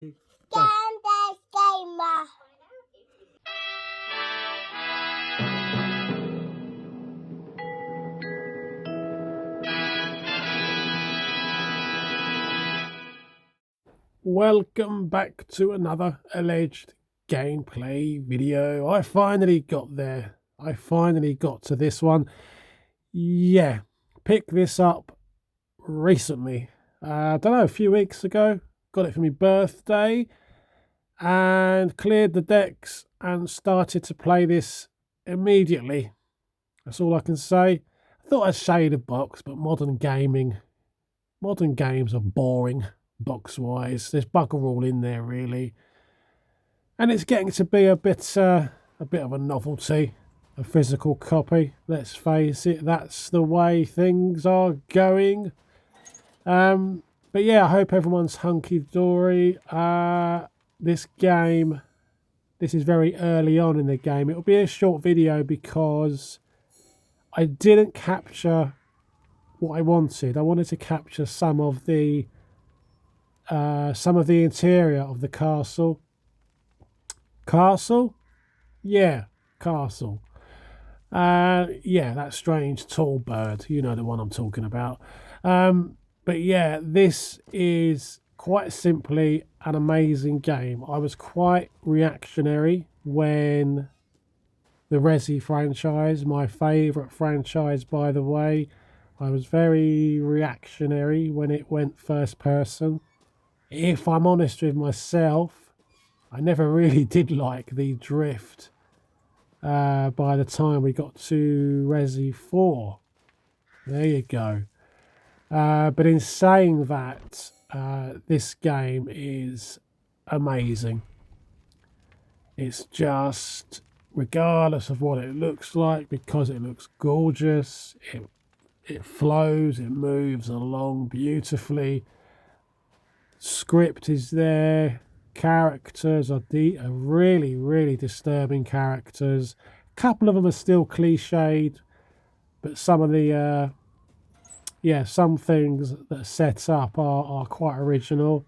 Go. Welcome back to another alleged gameplay video. I finally got there. I finally got to this one. Yeah, picked this up recently. I don't know, a few weeks ago. Got it for my birthday and cleared the decks and started to play this immediately. That's all I can say. I thought I'd shade a box, but modern games are boring box-wise. There's bugger all in there, really. And it's getting to be a bit of a novelty, a physical copy. Let's face it, that's the way things are going. But yeah, I hope everyone's hunky-dory. This is very early on in the game. It'll be a short video because I didn't capture what I wanted. I wanted to capture some of the interior of the castle. Castle? Yeah, castle. Yeah, that strange tall bird. You know the one I'm talking about. But yeah, this is quite simply an amazing game. I was quite reactionary when the Resi franchise, my favourite franchise by the way, I was very reactionary when it went first person. If I'm honest with myself, I never really did like the drift by the time we got to Resi 4. There you go. But in saying that, this game is amazing. It's just, regardless of what it looks like, because it looks gorgeous, it flows, it moves along beautifully. Script is there. Characters are really, really disturbing characters. A couple of them are still cliched, but some of the some things that are set up are quite original.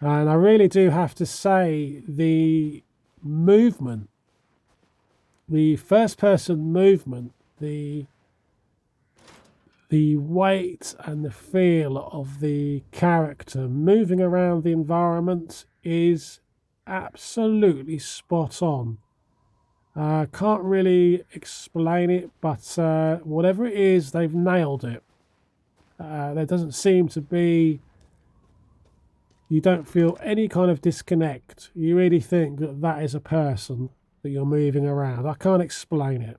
And I really do have to say the movement, the first person movement, the weight and the feel of the character moving around the environment is absolutely spot on. Can't really explain it, but whatever it is, they've nailed it. There doesn't seem to be... You don't feel any kind of disconnect. You really think that that is a person that you're moving around. I can't explain it.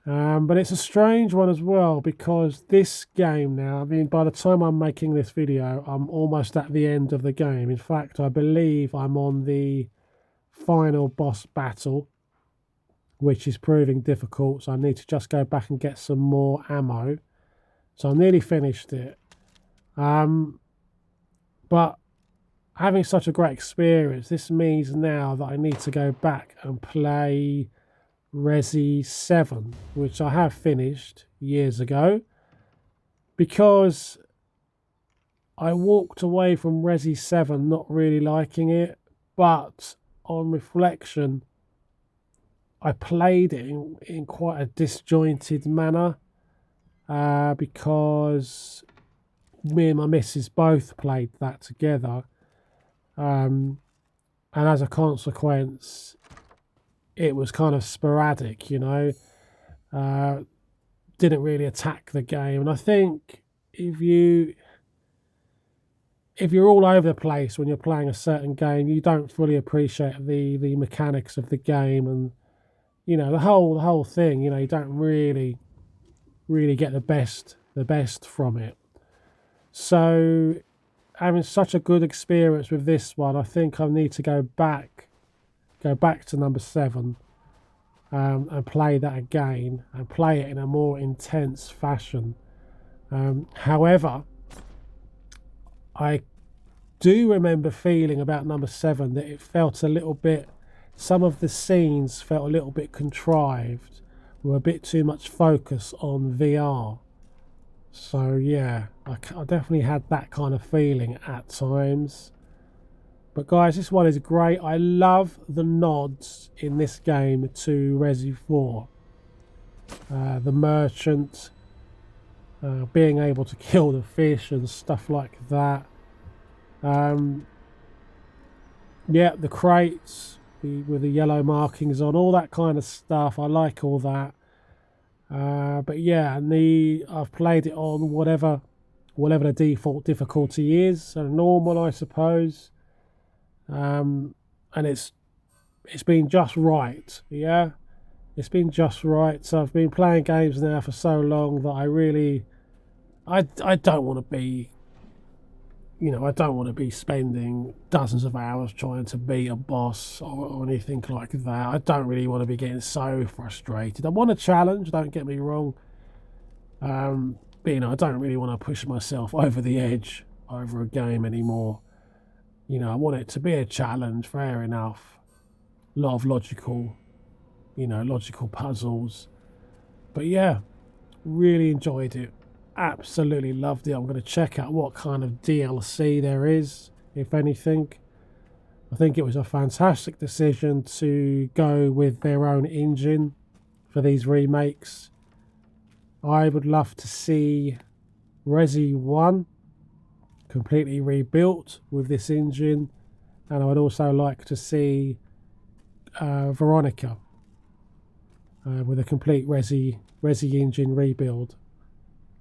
But it's a strange one as well, because this game now, I mean, by the time I'm making this video, I'm almost at the end of the game. In fact, I believe I'm on the final boss battle, which is proving difficult, so I need to just go back and get some more ammo. So I'm nearly finished it. But having such a great experience, this means now that I need to go back and play Resi 7, which I have finished years ago, because I walked away from Resi 7 not really liking it, but on reflection I played it in quite a disjointed manner, because me and my missus both played that together, and as a consequence it was kind of sporadic, you know. Didn't really attack the game. And I think if you're all over the place when you're playing a certain game, you don't fully appreciate the mechanics of the game, and you know, the whole thing, you know, you don't really get the best from it. So having such a good experience with this one, I think I need to go back to number 7, and play that again, and play it in a more intense fashion. However, I do remember feeling about number 7 that it felt a little bit, some of the scenes felt a little bit contrived, with a bit too much focus on VR. So yeah, I definitely had that kind of feeling at times. But guys, this one is great. I love the nods in this game to Resi 4. The merchant, being able to kill the fish and stuff like that. Yeah, the crates with the yellow markings on, all that kind of stuff. I like all that. But yeah, and I've played it on whatever the default difficulty is, so normal, I suppose. And it's been just right. Yeah, it's been just right. So I've been playing games now for so long that I don't want to be, I don't want to be spending dozens of hours trying to beat a boss or anything like that. I don't really want to be getting so frustrated. I want a challenge, don't get me wrong. But I don't really want to push myself over the edge over a game anymore. I want it to be a challenge, fair enough. A lot of logical puzzles. But yeah, really enjoyed it. Absolutely loved it. I'm going to check out what kind of DLC there is, if anything. I think it was a fantastic decision to go with their own engine for these remakes. I would love to see Resi 1 completely rebuilt with this engine, and I would also like to see Veronica with a complete Resi engine rebuild.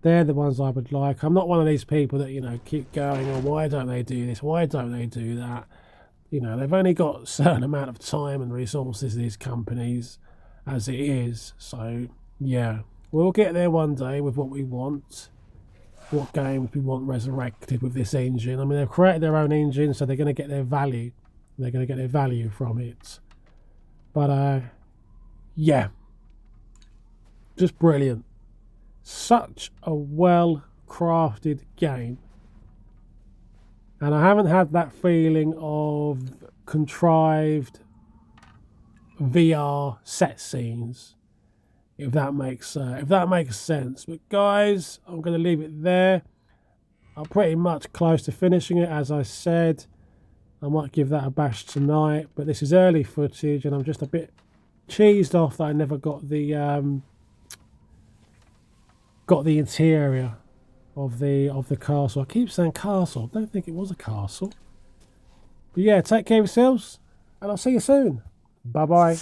They're the ones I would like. I'm not one of these people that keep going, oh, why don't they do this, why don't they do that. They've only got a certain amount of time and resources, these companies, as it is. So yeah, we'll get there one day with what we want, what games we want resurrected with this engine. I mean, they've created their own engine, so they're going to get their value. They're going to get their value from it. But yeah, just brilliant. Such a well-crafted game. And I haven't had that feeling of contrived VR set scenes, if that makes sense. But guys, I'm going to leave it there. I'm pretty much close to finishing it, as I said. I might give that a bash tonight, but this is early footage, and I'm just a bit cheesed off that I never got the interior of the castle. I keep saying castle. I don't think it was a castle. But yeah, take care of yourselves, and I'll see you soon. Bye bye.